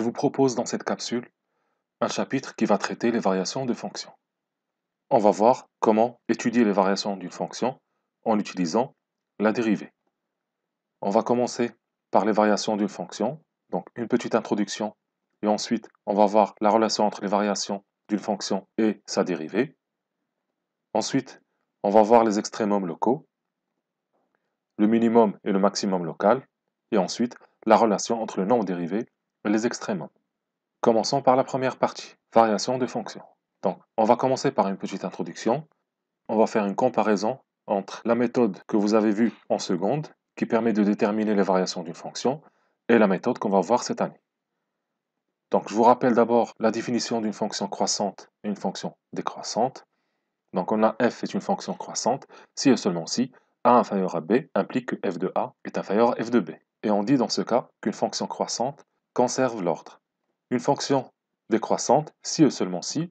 vous propose dans cette capsule un chapitre qui va traiter les variations de fonctions. On va voir comment étudier les variations d'une fonction en utilisant la dérivée. On va commencer par les variations d'une fonction, donc une petite introduction, et ensuite on va voir la relation entre les variations d'une fonction et sa dérivée. Ensuite, on va voir les extrémums locaux, le minimum et le maximum local, et ensuite la relation entre le nombre dérivé et les extrémums. Commençons par la première partie, variation de fonctions. Donc, on va commencer par une petite introduction. On va faire une comparaison entre la méthode que vous avez vue en seconde, qui permet de déterminer les variations d'une fonction, et la méthode qu'on va voir cette année. Donc, je vous rappelle d'abord la définition d'une fonction croissante et une fonction décroissante. Donc, on a f est une fonction croissante si et seulement si a inférieur à b implique que f de a est inférieur à f de b. Et on dit dans ce cas qu'une fonction croissante conserve l'ordre. Une fonction décroissante si et seulement si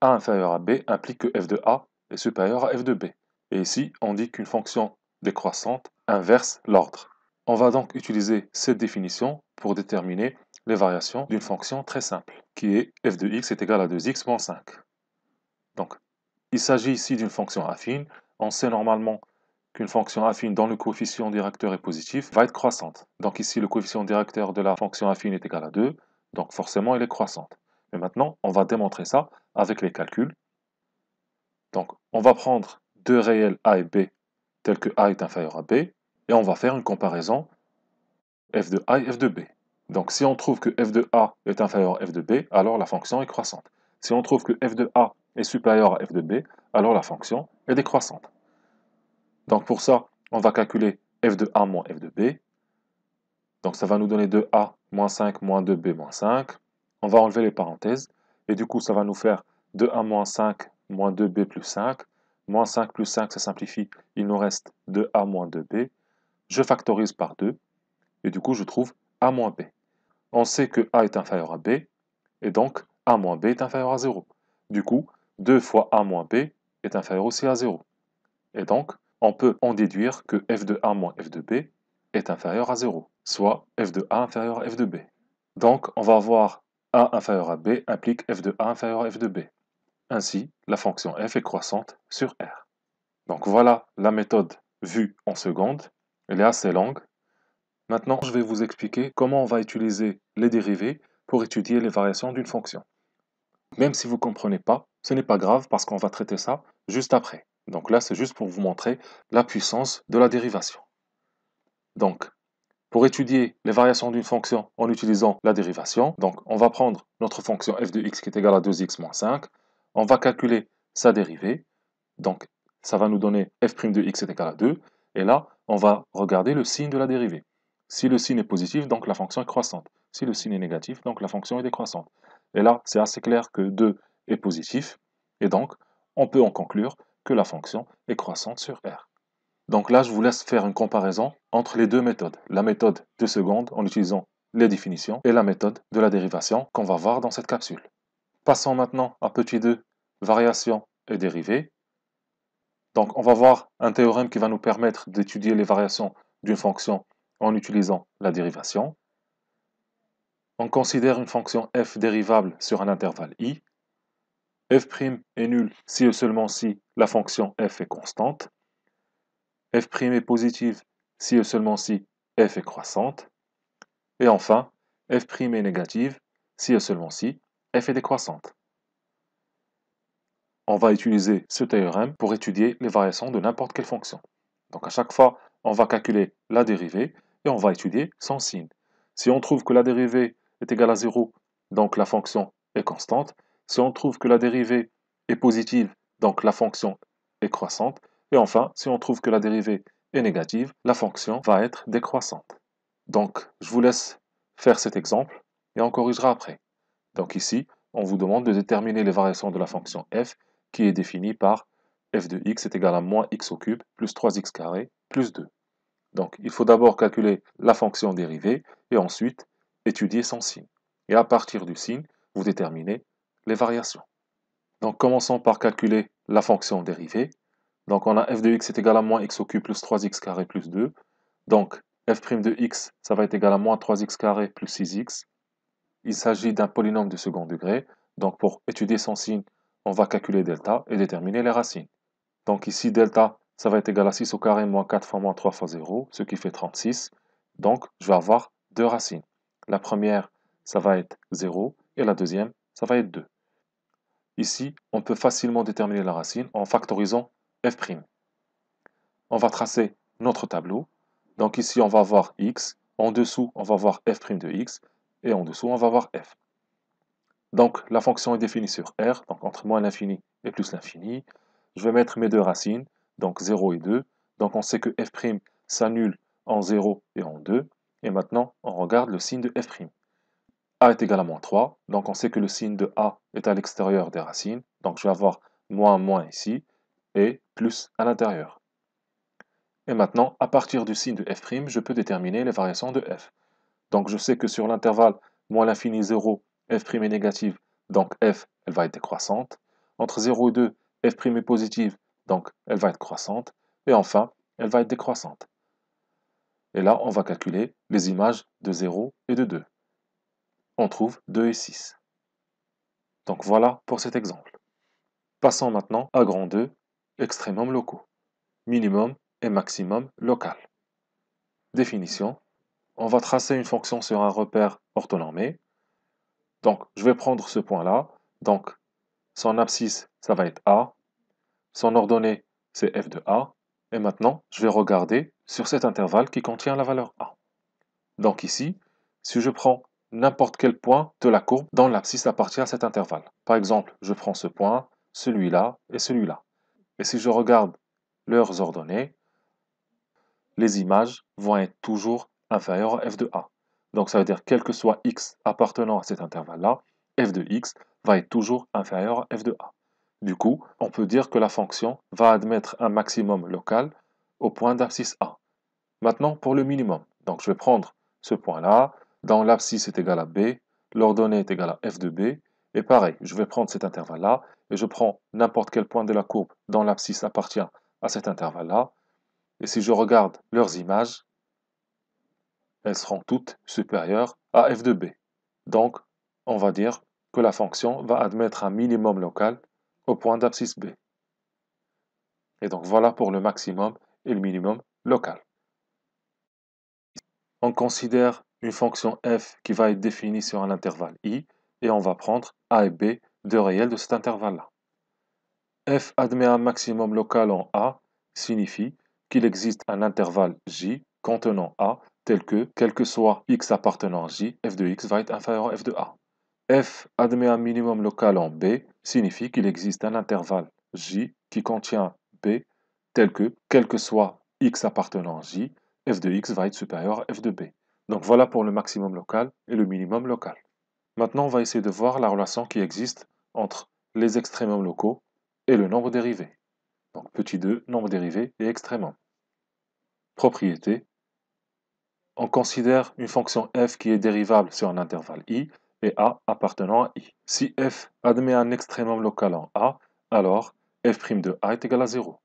a inférieur à b implique que f de a est supérieur à f de b. Et ici, on dit qu'une fonction décroissante inverse l'ordre. On va donc utiliser cette définition pour déterminer les variations d'une fonction très simple, qui est f de x est égal à 2x moins 5. Donc, il s'agit ici d'une fonction affine. On sait normalement qu'une fonction affine dont le coefficient directeur est positif va être croissante. Donc ici, le coefficient directeur de la fonction affine est égal à 2, donc forcément, elle est croissante. Mais maintenant, on va démontrer ça avec les calculs. Donc, on va prendre deux réels a et b, tels que a est inférieur à b, et on va faire une comparaison f de a et f de b. Donc, si on trouve que f de a est inférieur à f de b, alors la fonction est croissante. Si on trouve que f de a est supérieur à f de b, alors la fonction est décroissante. Donc, pour ça, on va calculer f de a moins f de b. Donc, ça va nous donner 2a moins 5 moins 2b moins 5. On va enlever les parenthèses. Et du coup, ça va nous faire 2a moins 5 moins 2b plus 5. Moins 5 plus 5, ça simplifie. Il nous reste 2a moins 2b. Je factorise par 2. Et du coup, je trouve a moins b. On sait que a est inférieur à b. Et donc, a moins b est inférieur à 0. Du coup, 2 fois a moins b est inférieur aussi à 0. Et donc, on peut en déduire que f de a moins f de b est inférieur à 0, soit f de a inférieur à f de b. Donc, on va avoir a inférieur à b implique f de a inférieur à f de b. Ainsi, la fonction f est croissante sur R. Donc voilà la méthode vue en seconde. Elle est assez longue. Maintenant, je vais vous expliquer comment on va utiliser les dérivées pour étudier les variations d'une fonction. Même si vous ne comprenez pas, ce n'est pas grave parce qu'on va traiter ça juste après. Donc là, c'est juste pour vous montrer la puissance de la dérivation. Donc, pour étudier les variations d'une fonction en utilisant la dérivation, donc on va prendre notre fonction f de x qui est égale à 2x moins 5, on va calculer sa dérivée, donc ça va nous donner f' de x est égal à 2, et là, on va regarder le signe de la dérivée. Si le signe est positif, donc la fonction est croissante. Si le signe est négatif, donc la fonction est décroissante. Et là, c'est assez clair que 2 est positif, et donc on peut en conclure que la fonction est croissante sur R. Donc là, je vous laisse faire une comparaison entre les deux méthodes. La méthode de seconde en utilisant les définitions et la méthode de la dérivation qu'on va voir dans cette capsule. Passons maintenant à petit 2, variation et dérivée. Donc on va voir un théorème qui va nous permettre d'étudier les variations d'une fonction en utilisant la dérivation. On considère une fonction f dérivable sur un intervalle i. f' est nul si et seulement si la fonction f est constante. f' est positive si et seulement si f est croissante. Et enfin, f' est négative si et seulement si f est décroissante. On va utiliser ce théorème pour étudier les variations de n'importe quelle fonction. Donc à chaque fois, on va calculer la dérivée et on va étudier son signe. Si on trouve que la dérivée est égale à 0, donc la fonction est constante. Si on trouve que la dérivée est positive, donc la fonction est croissante. Et enfin, si on trouve que la dérivée est négative, la fonction va être décroissante. Donc, je vous laisse faire cet exemple et on corrigera après. Donc ici, on vous demande de déterminer les variations de la fonction f qui est définie par f de x est égal à moins x au cube plus 3x carré plus 2. Donc, il faut d'abord calculer la fonction dérivée et ensuite étudier son signe. Et à partir du signe, vous déterminez les variations. Donc, commençons par calculer la fonction dérivée. Donc, on a f de x est égal à moins x au cube plus 3x carré plus 2. Donc, f' de x, ça va être égal à moins 3x carré plus 6x. il s'agit d'un polynôme de second degré. Donc pour étudier son signe, on va calculer delta et déterminer les racines. Donc ici, delta, ça va être égal à 6 au carré moins 4 fois moins 3 fois 0, ce qui fait 36. Donc je vais avoir deux racines. La première, ça va être 0, et la deuxième, ça va être 2. Ici, on peut facilement déterminer la racine en factorisant f'. On va tracer notre tableau. Donc ici, on va avoir x. En dessous, on va voir f' de x. Et en dessous, on va voir f. Donc la fonction est définie sur R, donc entre moins l'infini et plus l'infini. Je vais mettre mes deux racines, donc 0 et 2. Donc on sait que f' s'annule en 0 et en 2. Et maintenant, on regarde le signe de f'. A est égal à moins 3, donc on sait que le signe de A est à l'extérieur des racines. Donc je vais avoir moins moins ici et plus à l'intérieur. Et maintenant, à partir du signe de f', je peux déterminer les variations de f. Donc je sais que sur l'intervalle moins l'infini 0, f' est négative, donc f, elle va être décroissante. Entre 0 et 2, f' est positive, donc elle va être croissante. Et enfin, elle va être décroissante. Et là, on va calculer les images de 0 et de 2. On trouve 2 et 6. Donc voilà pour cet exemple. Passons maintenant à grand 2, extrémum locaux, minimum et maximum local. Définition. On va tracer une fonction sur un repère orthonormé. Donc, je vais prendre ce point-là. Donc, son abscisse, ça va être A. Son ordonnée, c'est f de A. Et maintenant, je vais regarder sur cet intervalle qui contient la valeur A. Donc ici, si je prends n'importe quel point de la courbe dont l'abscisse appartient à cet intervalle. Par exemple, je prends ce point, celui-là et celui-là. Et si je regarde leurs ordonnées, les images vont être toujours inférieures à f de A. Donc ça veut dire quel que soit x appartenant à cet intervalle-là, f de x va être toujours inférieur à f de A. Du coup, on peut dire que la fonction va admettre un maximum local au point d'abscisse A. Maintenant, pour le minimum. Donc je vais prendre ce point-là, dont l'abscisse est égale à B, l'ordonnée est égale à f de B, et pareil, je vais prendre cet intervalle-là, et je prends n'importe quel point de la courbe dont l'abscisse appartient à cet intervalle-là, et si je regarde leurs images, elles seront toutes supérieures à f de b. Donc, on va dire que la fonction va admettre un minimum local au point d'abscisse b. Et donc voilà pour le maximum et le minimum local. On considère une fonction f qui va être définie sur un intervalle i, et on va prendre a et b, deux réels de cet intervalle-là. F admet un maximum local en a signifie qu'il existe un intervalle j contenant a tel que, quel que soit x appartenant à j, f de x va être inférieur à f de a. F admet un minimum local en b signifie qu'il existe un intervalle j qui contient b tel que, quel que soit x appartenant à j, f de x va être supérieur à f de b. Donc voilà pour le maximum local et le minimum local. Maintenant, on va essayer de voir la relation qui existe entre les extrémums locaux et le nombre dérivé. Donc petit 2, nombre dérivé et extrémum. Propriété. On considère une fonction f qui est dérivable sur un intervalle i et a appartenant à i. Si f admet un extrémum local en a, alors f' de a est égal à 0.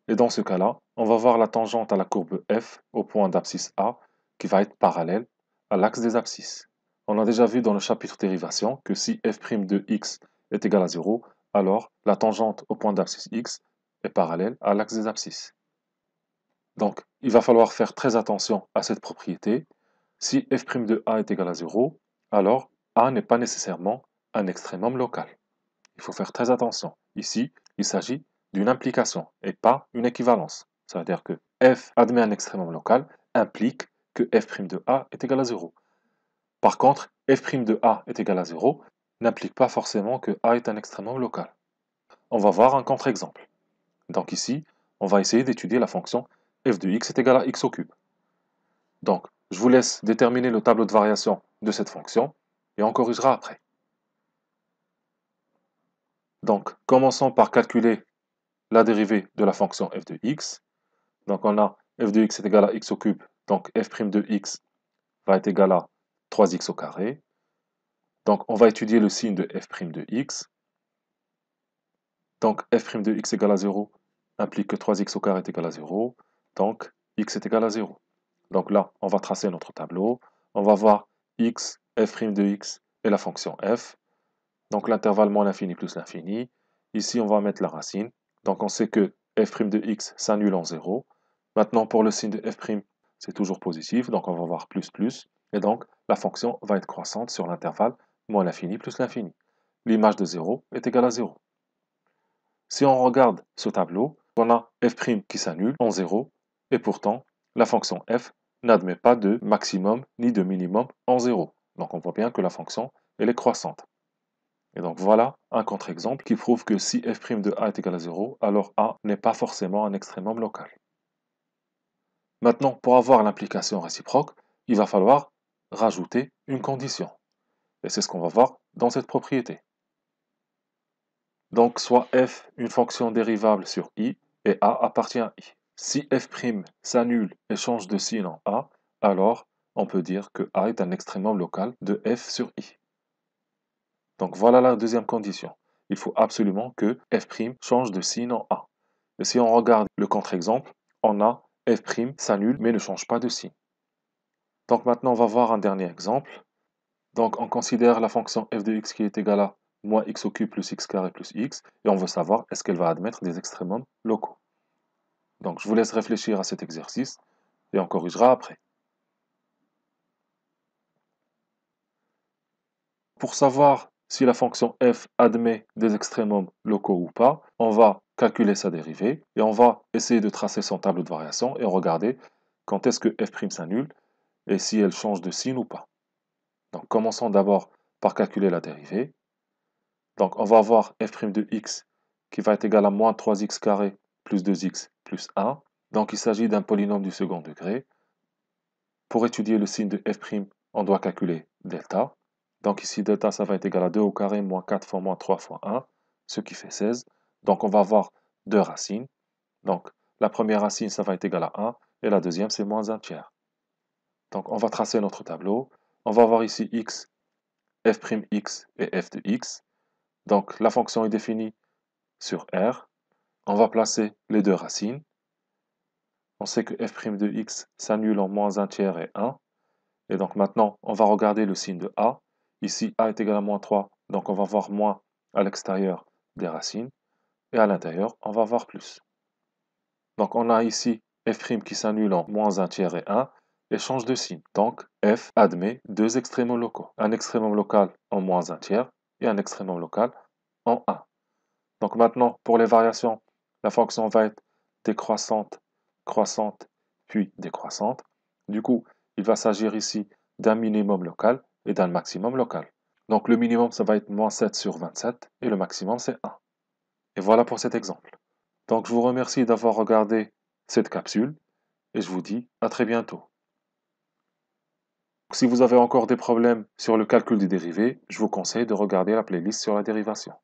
Et dans ce cas-là, on va voir la tangente à la courbe f au point d'abscisse a qui va être parallèle à l'axe des abscisses. On a déjà vu dans le chapitre dérivation que si f' de x est égal à 0, alors la tangente au point d'abscisse x est parallèle à l'axe des abscisses. Donc, il va falloir faire très attention à cette propriété. Si f' de a est égal à 0, alors a n'est pas nécessairement un extrémum local. Il faut faire très attention. Ici, il s'agit d'une implication et pas une équivalence. Ça veut dire que f admet un extrémum local implique que f' de a est égal à 0. Par contre, f' de a est égal à 0 n'implique pas forcément que a est un extrémum local. On va voir un contre-exemple. Donc ici, on va essayer d'étudier la fonction f de x est égal à x au cube. Donc, je vous laisse déterminer le tableau de variation de cette fonction et on corrigera après. Donc, commençons par calculer la dérivée de la fonction f de x. Donc, on a f de x est égal à x au cube. Donc, f' de x va être égal à 3x au carré. Donc, on va étudier le signe de f' de x. Donc, f' de x égale à 0 implique que 3x au carré est égal à 0. Donc, x est égal à 0. Donc là, on va tracer notre tableau. On va voir x, f' de x et la fonction f. Donc l'intervalle moins l'infini plus l'infini. Ici, on va mettre la racine. Donc on sait que f' de x s'annule en 0. Maintenant, pour le signe de f', c'est toujours positif, donc on va voir plus plus. Et donc, la fonction va être croissante sur l'intervalle moins l'infini plus l'infini. L'image de 0 est égale à 0. Si on regarde ce tableau, on a f' qui s'annule en 0, et pourtant, la fonction f n'admet pas de maximum ni de minimum en 0. Donc on voit bien que la fonction, elle est croissante. Et donc voilà un contre-exemple qui prouve que si f' de a est égal à 0, alors a n'est pas forcément un extrémum local. Maintenant, pour avoir l'implication réciproque, il va falloir rajouter une condition. Et c'est ce qu'on va voir dans cette propriété. Donc soit f une fonction dérivable sur i, et a appartient à i. Si f' s'annule et change de signe en a, alors on peut dire que a est un extrémum local de f sur i. Donc voilà la deuxième condition. Il faut absolument que f' change de signe en a. Et si on regarde le contre-exemple, on a f' s'annule mais ne change pas de signe. Donc maintenant on va voir un dernier exemple. Donc on considère la fonction f de x qui est égale à moins x au cube plus x carré plus x, et on veut savoir est-ce qu'elle va admettre des extrémums locaux. Donc je vous laisse réfléchir à cet exercice, et on corrigera après. Pour savoir si la fonction f admet des extrémums locaux ou pas, on va calculer sa dérivée, et on va essayer de tracer son tableau de variation, et regarder quand est-ce que f' s'annule, et si elle change de signe ou pas. Donc commençons d'abord par calculer la dérivée. Donc on va avoir f' de x qui va être égal à moins 3x carré plus 2x plus 1. Donc il s'agit d'un polynôme du second degré. Pour étudier le signe de f', on doit calculer delta. Donc ici delta ça va être égal à 2 au carré moins 4 fois moins 3 fois 1, ce qui fait 16. Donc on va avoir deux racines. Donc la première racine ça va être égal à 1 et la deuxième c'est moins 1 tiers. Donc on va tracer notre tableau. On va avoir ici x, f'x et f de x. Donc la fonction est définie sur R. On va placer les deux racines. On sait que f' de x s'annule en moins 1 tiers et 1. Et donc maintenant, on va regarder le signe de a. Ici, a est égal à moins 3, donc on va voir moins à l'extérieur des racines. Et à l'intérieur, on va voir plus. Donc on a ici f' qui s'annule en moins 1 tiers et 1 et change de signe. Donc f admet deux extrémums locaux. Un extrémum local en moins 1 tiers et un extrémum local en 1. Donc maintenant, pour les variations, la fonction va être décroissante, croissante, puis décroissante. Du coup, il va s'agir ici d'un minimum local et d'un maximum local. Donc le minimum, ça va être moins 7 sur 27 et le maximum, c'est 1. Et voilà pour cet exemple. Donc je vous remercie d'avoir regardé cette capsule et je vous dis à très bientôt. Si vous avez encore des problèmes sur le calcul des dérivés, je vous conseille de regarder la playlist sur la dérivation.